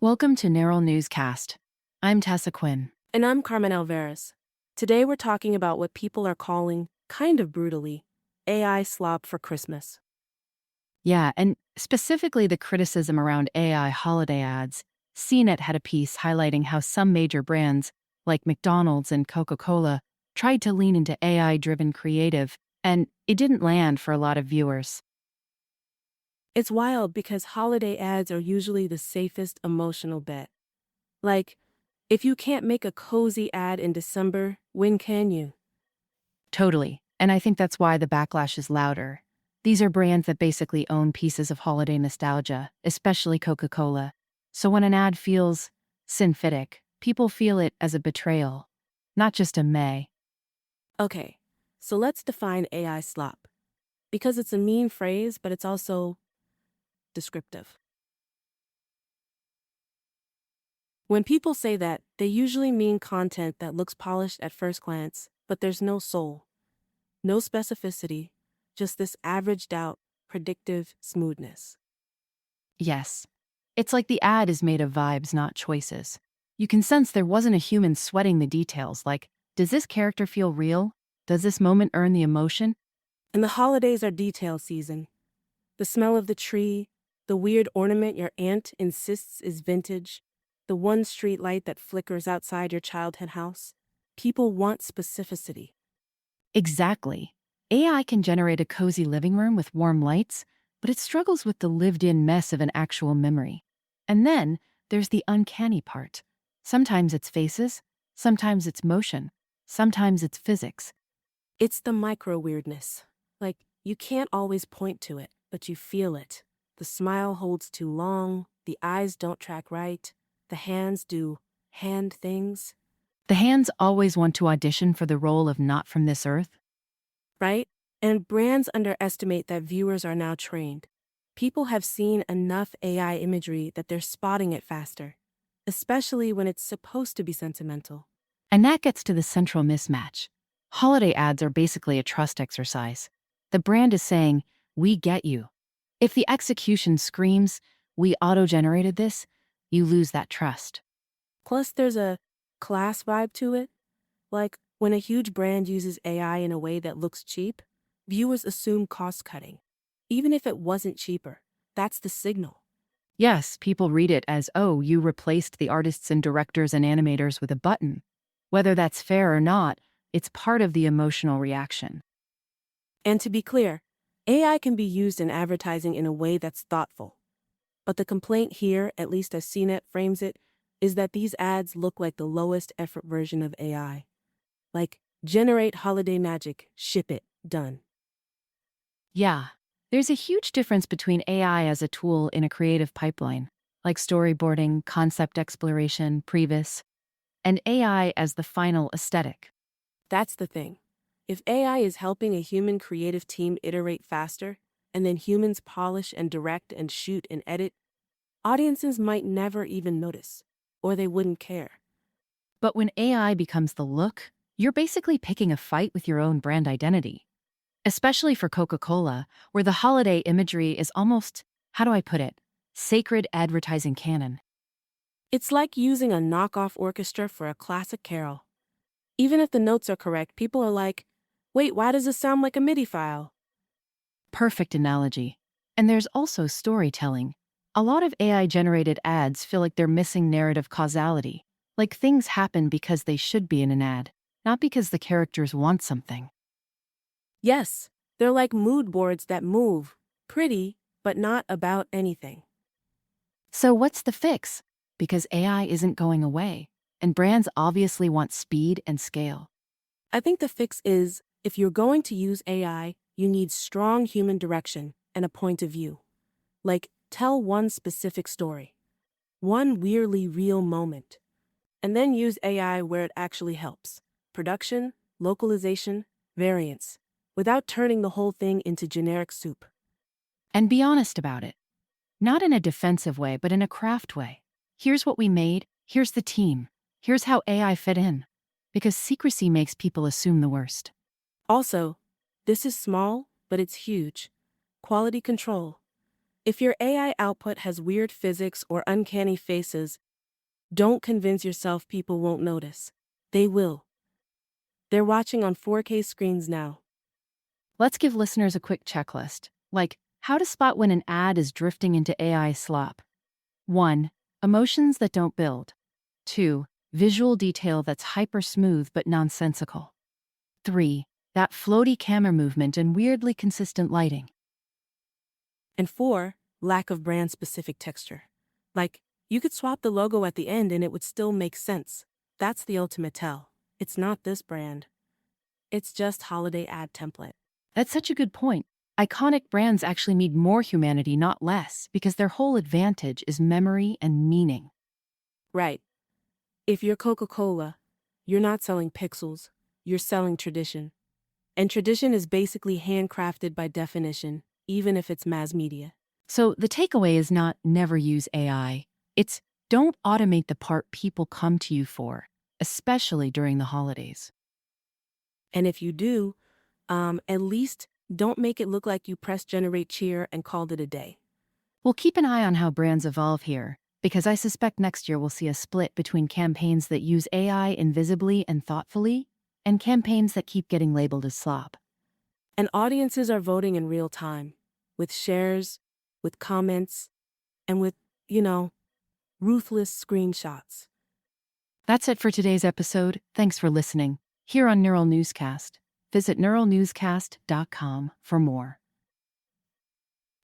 Welcome to Newscast. I'm Tessa Quinn. And I'm Carmen Alvarez. Today we're talking about what people are calling, kind of brutally, AI slop for Christmas. Yeah, and specifically the criticism around AI holiday ads. CNET had a piece highlighting how some major brands, like McDonald's and Coca-Cola, tried to lean into AI-driven creative, and it didn't land for a lot of viewers. It's wild because holiday ads are usually the safest emotional bet. Like, if you can't make a cozy ad in December, when can you? Totally. And I think that's why the backlash is louder. These are brands that basically own pieces of holiday nostalgia, especially Coca-Cola. So when an ad feels synthetic, people feel it as a betrayal, not just a meh. Okay, so let's define AI slop. Because it's a mean phrase, but it's also descriptive. When people say that, they usually mean content that looks polished at first glance, but there's no soul. No specificity, just this averaged out, predictive smoothness. Yes. It's like the ad is made of vibes, not choices. You can sense there wasn't a human sweating the details, like, does this character feel real? Does this moment earn the emotion? And the holidays are detail season. The smell of the tree, the weird ornament your aunt insists is vintage, the one street light that flickers outside your childhood house. People want specificity. Exactly. AI can generate a cozy living room with warm lights, but it struggles with the lived-in mess of an actual memory. And then there's the uncanny part. Sometimes it's faces, sometimes it's motion, sometimes it's physics. It's the micro weirdness. Like, you can't always point to it, but you feel it. The smile holds too long, the eyes don't track right, the hands do hand things, The hands always want to audition for the role of not from this earth. right? And brands underestimate that viewers are now trained. People have seen enough AI imagery that they're spotting it faster, especially when it's supposed to be sentimental. And that gets to the central mismatch. Holiday ads are basically a trust exercise. The brand is saying, we get you. If the execution screams, we auto-generated this, you lose that trust. Plus, there's a class vibe to it. Like, when a huge brand uses AI in a way that looks cheap, viewers assume cost cutting. Even if it wasn't cheaper, that's the signal. Yes, people read it as, oh, you replaced the artists and directors and animators with a button. Whether that's fair or not, it's part of the emotional reaction. And to be clear, AI can be used in advertising in a way that's thoughtful. But the complaint here, at least as CNET frames it, is that these ads look like the lowest effort version of AI. Like, generate holiday magic, ship it, done. Yeah, there's a huge difference between AI as a tool in a creative pipeline, like storyboarding, concept exploration, previs, and AI as the final aesthetic. That's the thing. If AI is helping a human creative team iterate faster, and then humans polish and direct and shoot and edit, audiences might never even notice, or they wouldn't care. But when AI becomes the look, you're basically picking a fight with your own brand identity. Especially for Coca-Cola, where the holiday imagery is almost, how do I put it, sacred advertising canon. It's like using a knockoff orchestra for a classic carol. Even if the notes are correct, people are like, wait, why does this sound like a MIDI file? Perfect analogy. And there's also storytelling. A lot of AI-generated ads feel like they're missing narrative causality. Like things happen because they should be in an ad, not because the characters want something. Yes, they're like mood boards that move, pretty, but not about anything. So what's the fix? Because AI isn't going away, and brands obviously want speed and scale. I think the fix is, if you're going to use AI, you need strong human direction and a point of view. Like, tell one specific story, one weirdly real moment, and then use AI where it actually helps. Production, localization, variance, without turning the whole thing into generic soup. And be honest about it. Not in a defensive way, but in a craft way. Here's what we made, here's the team, here's how AI fit in. Because secrecy makes people assume the worst. Also, this is small, but it's huge. Quality control. If your AI output has weird physics or uncanny faces, don't convince yourself people won't notice. They will. They're watching on 4K screens now. Let's give listeners a quick checklist, like how to spot when an ad is drifting into AI slop. 1. Emotions that don't build. 2. Visual detail that's hyper smooth but nonsensical. 3. That floaty camera movement and weirdly consistent lighting. And 4, lack of brand specific texture. Like, you could swap the logo at the end and it would still make sense. That's the ultimate tell. It's not this brand. It's just holiday ad template. That's such a good point. Iconic brands actually need more humanity, not less, because their whole advantage is memory and meaning. Right. If you're Coca-Cola, you're not selling pixels, you're selling tradition. And tradition is basically handcrafted by definition, even if it's mass media. So the takeaway is not never use AI. It's don't automate the part people come to you for, especially during the holidays. And if you do, at least don't make it look like you pressed generate cheer and called it a day. We'll keep an eye on how brands evolve here, because I suspect next year we'll see a split between campaigns that use AI invisibly and thoughtfully, and campaigns that keep getting labeled as slop. And audiences are voting in real time, with shares, with comments, and with, ruthless screenshots. That's it for today's episode. Thanks for listening. Here on Neural Newscast. Visit neuralnewscast.com for more.